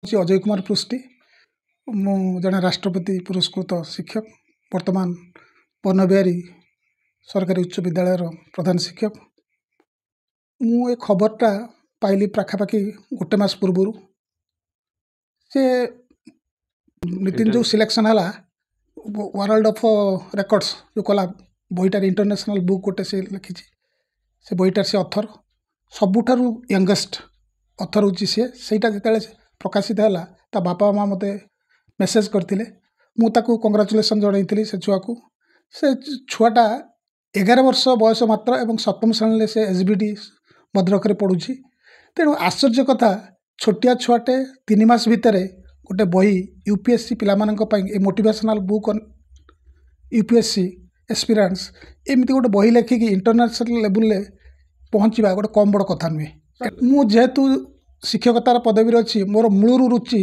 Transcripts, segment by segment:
अजय कुमार पृष्टि मु जड़े राष्ट्रपति पुरस्कृत शिक्षक वर्तमान पन्नबिहारी सरकारी उच्च विद्यालय प्रधान शिक्षक मु खबरटा पाइली पाखापाखि गोटे मास पूर्व से नितिन जो सिलेक्शन है वर्ल्ड ऑफ रेकॉर्ड्स जो कला बहीटार इंटरनेशनल बुक गोटे से लिखी से बहीटार से अथर सबुठार यंगेस्ट अथर हूँ सी जो प्रकाशित है ता बापा माँ मते मेसेज करते मुझे कंग्राचुलेसन जन से छुआ को से छुआटा 11 वर्ष बयस मात्र एवं सप्तम श्रेणी से एसबीडी भद्रक पढ़ुची तेणु आश्चर्य कथा छोटिया छुआटे 3 मास भितर गोटे बही यूपीएससी पिलामानंक motivational book on UPSC aspirants एमती गोटे बही लेखिकी इंटरनेशनल लेवल पहुँचवा गोटे कम बड़ कथा नुहे मु जेहेतु शिक्षकतार पदवी अच्छी मोर मूलर रुचि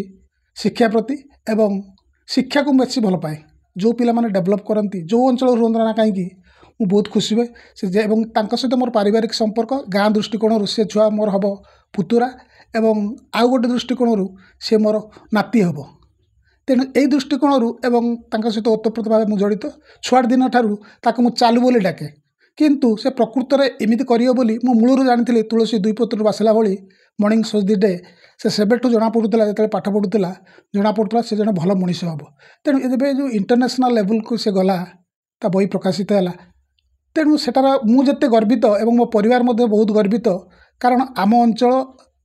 शिक्षा प्रति एवं शिक्षा को बेसी भल पाए जो पिला माने डेवलप करती जो अंचल रुहत ना कहीं मुझे बहुत खुशी हुए से सहित मोर पारिवारिक संपर्क गाँ दृष्टिकोण से छुआ मोर हम पुतुरा एवं आउ गोटे दृष्टिकोण से मोर नाती हम तेणु यही दृष्टिकोण एवं सहित ओतप्रोत भाव मुझे जड़ित छुआ दिन ठार मुझे चालू बोली डाके किंतु से प्रकृत में एमती करियो बोली मु मूलर जानी तुलसी दुई पत्र बासिला भली मॉर्निंग सोज दी डे से सेबेठू जना पड़ूला जो पाठ पढ़ुला जना पड़ूला से जन भल मनीष हम तेणु ए जो इंटरनेशनल लेवल को से गला ता बही प्रकाशित है तेणु सेटार मुझे गर्वित एवं मो परिवार बहुत गर्वित कारण आम अंचल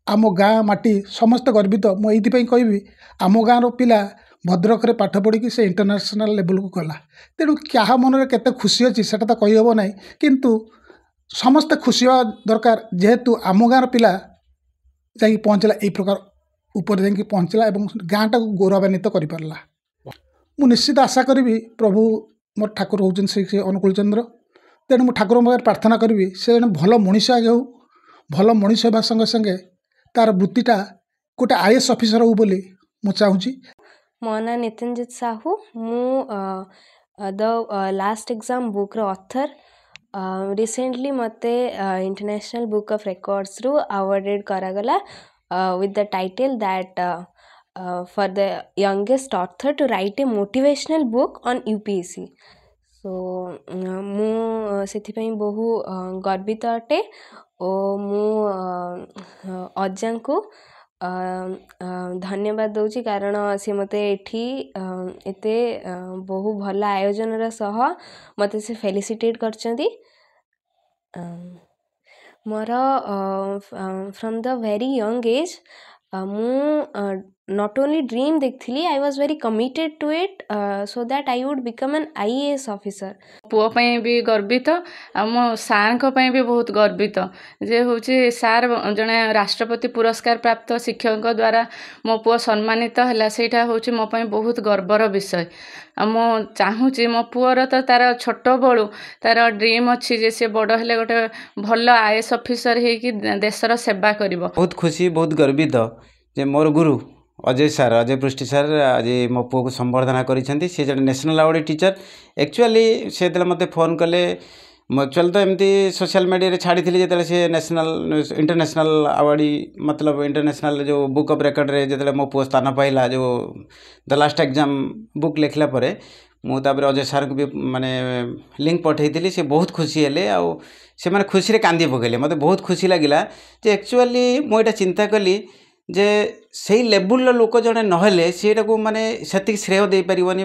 आम गाँ माटी समस्त गर्वित मुझे कहबी आम गाँव पिला भद्रक रे पाठ पढ़ी से इंटरनेशनल लेवल को गला तेणु क्या मन में केते खुशी अच्छी से कहीहब ना किंतु समस्ते खुशी हवा दरकार जेहेतु आम गाँव पिला जाकि पहुँचला यही प्रकार ऊपर जाकि पहुँचला और गाँटा को गौरवान्वित कर पारला मु निश्चित आशा करी प्रभु मोर ठाकुर होउछन श्री अनुकूल चंद्र तेणु मु ठाकुर पाखे प्रार्थना करी से जन भल मनीष आगे हो भल मनीष होगा संगे संगे तार वृत्तिटा गोटे आईएएस ऑफिसर हो बोली मु चाहूँगी। मो ना नितिनजित साहू मु द लास्ट एग्जाम बुक रो ऑथर रिसेंटली मते इंटरनेशनल बुक ऑफ रिकॉर्ड्स रु अवार्डेड करागला with the title that for the youngest author to write a motivational book on UPSC. so मु से बहु गर्वित अटे और मु अज्जा को धन्यवाद दूची कारण सी मते एठी एते बहु भल आयोजन सह मते से फेलिसिटेट करचंदी मोर from the very young age मु not only dream देखली I was very committed to it so that I would become an IAS officer. पुओ पई भी गर्वित मो सार को पई भी बहुत गर्वित जे होची सार जने राष्ट्रपति पुरस्कार प्राप्त शिक्षक द्वारा मो पुओ सम्मानित हला सेटा होची मो पई बहुत गर्वर विषय मो चाहूची मो पुओर तो तार छोट बळू तार ड्रीम अच्छी जे से बड़ हेले गोटे भल आईएएस ऑफिसर हे कि देशर सेवा करिवो। बहुत खुशी बहुत गर्वित जे मोर गुरु अजय पृष्टि सर आज मो पुओ को संबर्धना करिसेंती से जने नेशनल अवार्ड टीचर एक्चुअली से मते फोन कले एक्चुअल तो एमती सोशल मीडिया रे छाड़ी थी जो से नेशनल इंटरनेशनल अवार्ड मतलब इंटरनेशनल जो बुक ऑफ रिकॉर्ड रे जो मो पुओ स्थान पाइला जो द लास्ट एग्जाम बुक लिखला परे मुझे अजय सार को भी माने लिंक पठेई से बहुत खुशी हेले आउ से माने खुशी रे कांदी पकेले मते बहुत खुशी लगिला जे एक्चुअली मुझे चिंता कली जे से लेवल लोक जड़े नहेले से माने से श्रेय दे पारिबनी।